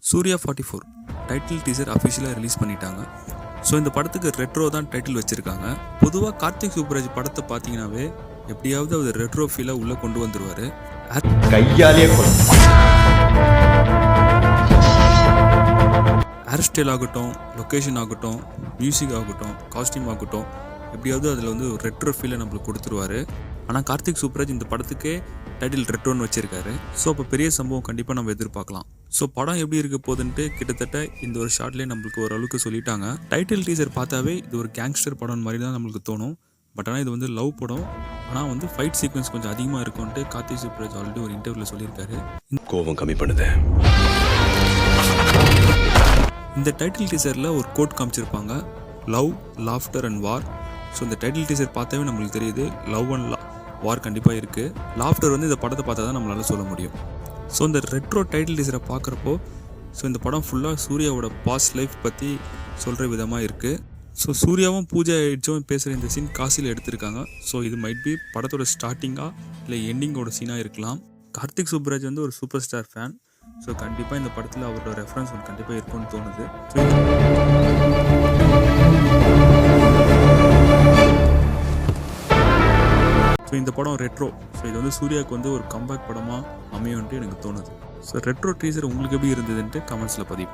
Surya 44 title teaser அஃபிஷியலாக release பண்ணிட்டாங்க. So இந்த படத்துக்கு ரெட்ரோ தான் டைட்டில் வச்சுருக்காங்க. பொதுவாக கார்த்திக் சுப்புராஜ் படத்தை பார்த்தீங்கன்னாவே எப்படியாவது அவர் ரெட்ரோ ஃபீலாக உள்ளே கொண்டு வந்துடுவார். கையாலே ஹேர் ஸ்டைல் ஆகட்டும், லொக்கேஷன் ஆகட்டும், மியூசிக் ஆகட்டும், காஸ்டியூம் ஆகட்டும், எப்படியாவது அதில் வந்து ஒரு ரெட்ரோ ஃபீலை நம்மளுக்கு கொடுத்துருவார். ஆனால் கார்த்திக் சுப்புராஜ் இந்த படத்துக்கே டைட்டில் ரெட்ரோன்னு வச்சுருக்காரு. ஸோ அப்போ பெரிய சம்பவம் கண்டிப்பாக நம்ம எதிர்பார்க்கலாம். ஸோ படம் எப்படி இருக்க போகுதுன்ட்டு கிட்டத்தட்ட இந்த ஒரு ஷார்ட்லேயே நம்மளுக்கு ஓரளவுக்கு சொல்லிட்டாங்க. டைட்டில் டீசர் பார்த்தாவே இது ஒரு கேங்ஸ்டர் படம் மாதிரி தான் நம்மளுக்கு தோணும். பட் ஆனால் இது வந்து லவ் படம். ஆனால் வந்து ஃபைட் சீக்வன்ஸ் கொஞ்சம் அதிகமாக இருக்கும்ன்ட்டு கார்த்திக் சுப்புராஜ் ஆல்ரெடி ஒரு இன்டர்வியூவில் சொல்லியிருக்காரு. கோபம் கம்மி பண்ணுது. இந்த டைட்டில் டீசரில் ஒரு கோட் காமிச்சிருப்பாங்க, love, laughter and war. So இந்த டைட்டில் டீசர் பார்த்தாவே நம்மளுக்கு தெரியுது லவ் அண்ட் வார் கண்டிப்பாக இருக்குது. லாஃப்டர் வந்து இந்த படத்தை பார்த்தா தான் நம்மளால் சொல்ல முடியும். ஸோ இந்த ரெட்ரோ டைட்டில் டீசரை பார்க்குறப்போ இந்த படம் ஃபுல்லாக சூர்யாவோட பாஸ்ட் லைஃப் பற்றி சொல்கிற விதமாக இருக்குது. ஸோ சூர்யாவும் பூஜா ஹெட்ஜும் பேசுகிற இந்த சீன் காசியில் எடுத்திருக்காங்க. ஸோ இது மைட் பி படத்தோட ஸ்டார்டிங்காக இல்லை எண்டிங்கோட சீனாக இருக்கலாம். கார்த்திக் சுப்புராஜ் வந்து ஒரு சூப்பர் ஸ்டார் ஃபேன். ஸோ கண்டிப்பாக இந்த படத்தில் அவரோட ரெஃபரன்ஸ் ஒன்று கண்டிப்பாக இருக்கும்னு தோணுது. ஸோ இந்த படம் ரெட்ரோ. ஸோ இது வந்து சூர்யாவுக்கு வந்து ஒரு கம்பேக் படமாக அமையும்ன்ட்டு எனக்கு தோணுது. ஸோ ரெட்ரோ டீசர் உங்களுக்கு எப்படி இருந்ததுன்ட்டு கமெண்ட்ஸில் பதிவு.